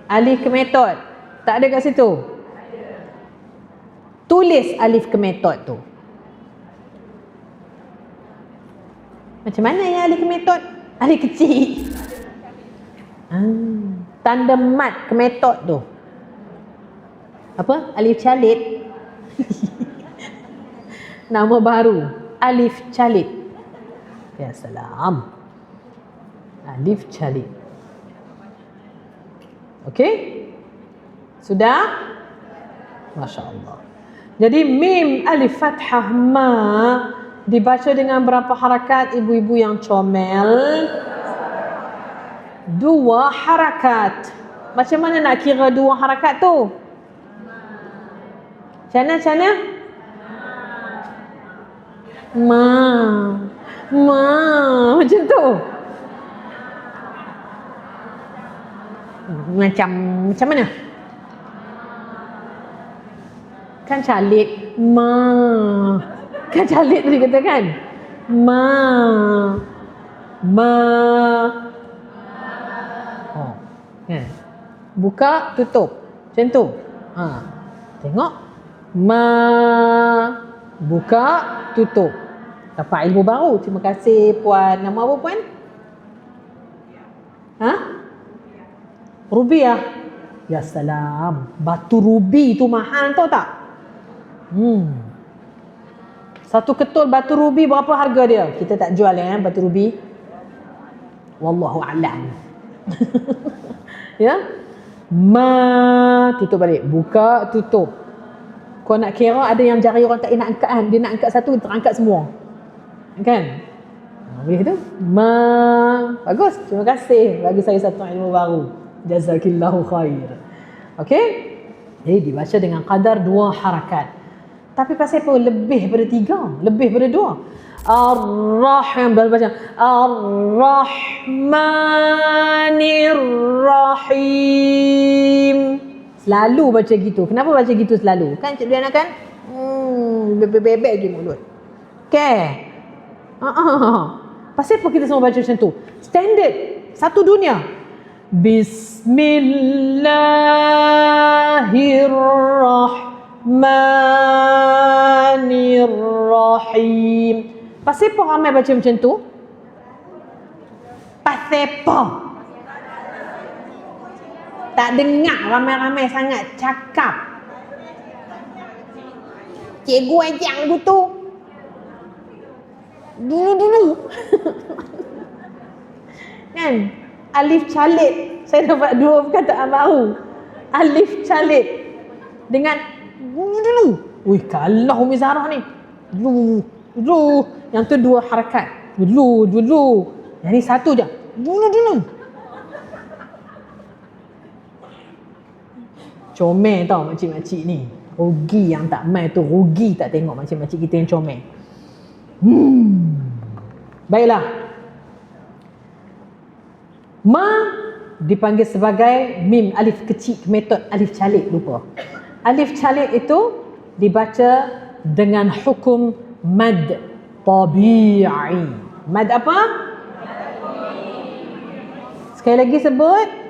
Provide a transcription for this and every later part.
Alif ke metod. Tak ada kat situ. Tulis alif ke metod tu. Macam mana yang alif ke metod? Alif kecil. Tanda mat ke metod tu. Apa? Alif calit. Nama baru. Alif calit. Ya salam. Alif calit. Okey? Sudah? Masya Allah. Jadi mim alif fathah ma dibaca dengan berapa harakat ibu-ibu yang comel? 2 harakat. Macam mana nak kira 2 harakat tu? Macam mana? Ma. Macam tu. Macam mana? Kan calik kan calik tadi kata kan kan? Buka tutup macam tu. Tengok buka tutup. Dapat ilmu baru. Terima kasih puan. Nama apa puan? Rubiah. Ya salam. Batu rubi tu mahal tau tak? Satu ketul batu rubi berapa harga dia? Kita tak jual batu rubi. Wallahu a'lam. Ya. Tutup balik. Buka, tutup. Kau nak kira ada yang jari orang tak nak angkat kan? Dia nak angkat satu, terangkat semua. Kan? Boleh tu? Bagus. Terima kasih bagi saya satu ilmu baru. Jazakillahu khair. Okey? Jadi dibaca dengan qadar 2 harakat. Tapi pasal apa? Lebih daripada 3, lebih daripada 2. Ar-Rahim, baca Ar-Rahmanir Rahim. Selalu baca gitu. Kenapa baca gitu selalu? Kan Cik Diana kan? Bebek lagi mulut. Okey. Pasal apa kita semua baca macam tu? Standard satu dunia. Bismillahirrahmanirrahim. Pasal apa ramai baca macam tu? Pasal apa? Tak dengar ramai-ramai sangat cakap. Cikgu ajak lagu tu. Dulu. Kan? Alif calit. Saya dapat 2 perkataan baru. Alif calit. Dengan dulu. Wih, kalah Umi Zahra ni. Dulu. Yang tu 2 harakat. Dulu. Yang ni satu je. Dulu. Comel tau makcik-makcik ni. Rugi yang tak mai tu. Rugi tak tengok makcik-makcik kita yang comel. Baiklah. Ma dipanggil sebagai mim alif kecil, metod alif calik. Lupa. Alif calik itu dibaca dengan hukum mad tabi'i. Mad apa? Sekali lagi sebut.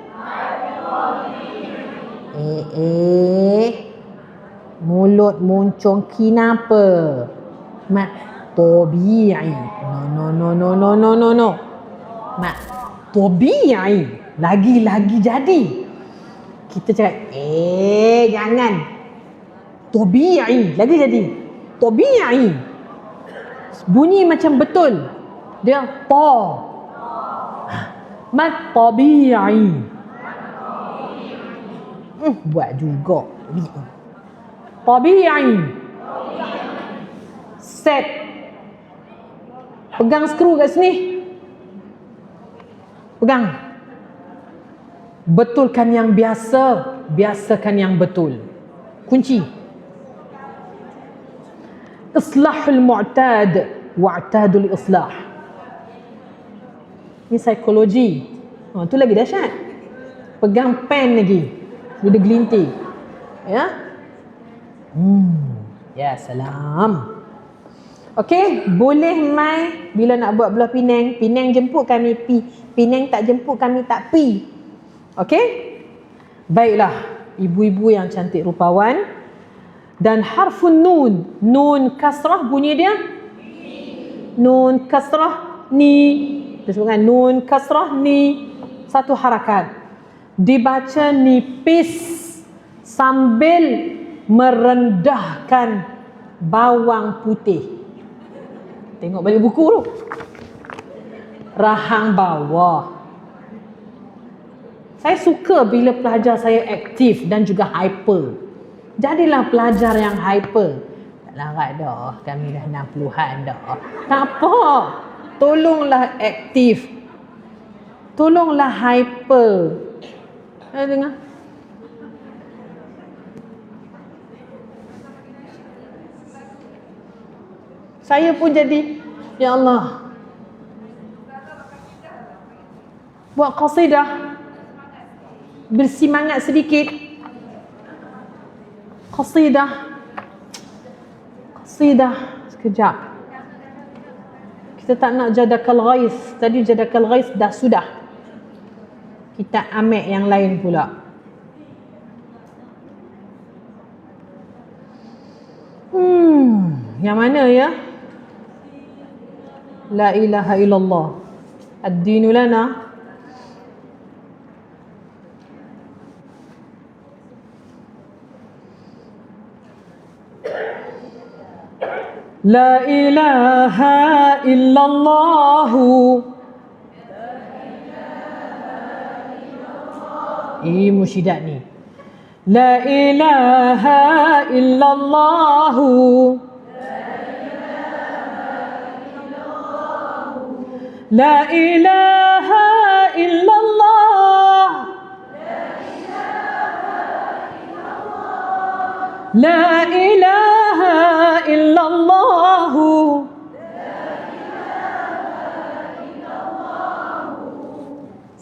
Mulut muncung kenapa? Mad tabi'i. No. Mad tabi'i. Lagi jadi. Kita cakap jangan. Tabi'i. Lagi jadi. Tabi'i. Bunyi macam betul. Dia ta. Mad tabi'i. Buat juga. Tabi'i. Set. Pegang skru kat sini. Pegang. Betulkan yang biasa, biasakan yang betul. Kunci. Islahul mu'tad wa'tadul islah. Ini psikologi. Tu lagi dahsyat. Pegang pen lagi. Dia gelintir. Ya. Ya salam. Okey, boleh mai bila nak buat belah Penang. Penang jemput kami pi. Penang tak jemput kami tak pi. Okey? Baiklah, ibu-ibu yang cantik rupawan. Dan harfun nun. Nun kasrah bunyi dia? Nun kasrah ni. Disebutkan nun kasrah ni. Satu harakat. Dibaca nipis sambil merendahkan bawang putih. Tengok balik buku dulu. Rahang bawah. Saya suka bila pelajar saya aktif dan juga hyper. Jadilah pelajar yang hyper. Tak larat dah, kami dah 60-an dah. Tak apa. Tolonglah aktif. Tolonglah hyper. Dengar. Saya pun jadi, ya Allah, buat qasidah, bersemangat sedikit. Qasidah sekejap. Kita tak nak jadakal ghais. Tadi jadakal ghais dah sudah. Kita ambil yang lain pula. Yang mana ya? La ilaha illallah. Ad-dinu lana. La ilaha illallah. Musyidat ni. La ilaha illallah. La ilaha illallah. La ilaha illallah.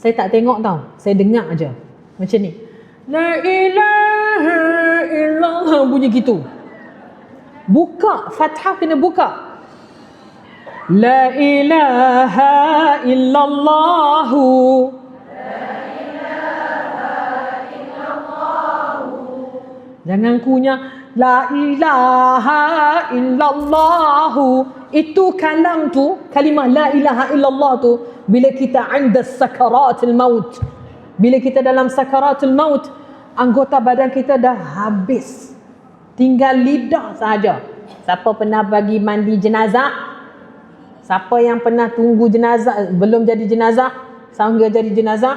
Saya tak tengok tau, saya dengar aja. Macam ni. La ilaha illallah, bunyi gitu. Buka, fathah kena buka. La ilaha illallah. Jangan kunyah la ilaha illallah. Itu kalam tu, kalimah la ilaha illallah tu, bila kita anda sakaratul maut. Bila kita dalam sakaratul maut, anggota badan kita dah habis. Tinggal lidah sahaja. Siapa pernah bagi mandi jenazah? Siapa yang pernah tunggu jenazah, belum jadi jenazah, sangga jadi jenazah?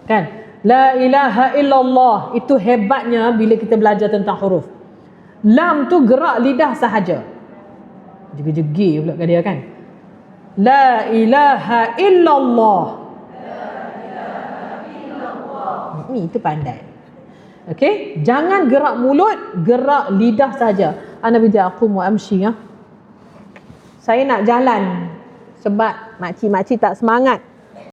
Kan? La ilaha illallah. Itu hebatnya bila kita belajar tentang huruf. Lam tu gerak lidah sahaja. Jegi-jegi pula dia kan. La ilaha illallah. Ni itu pandai. Okey, jangan gerak mulut, gerak lidah saja. Ana bida aqum wa amshi ya. Saya nak jalan sebab makcik-makcik tak semangat.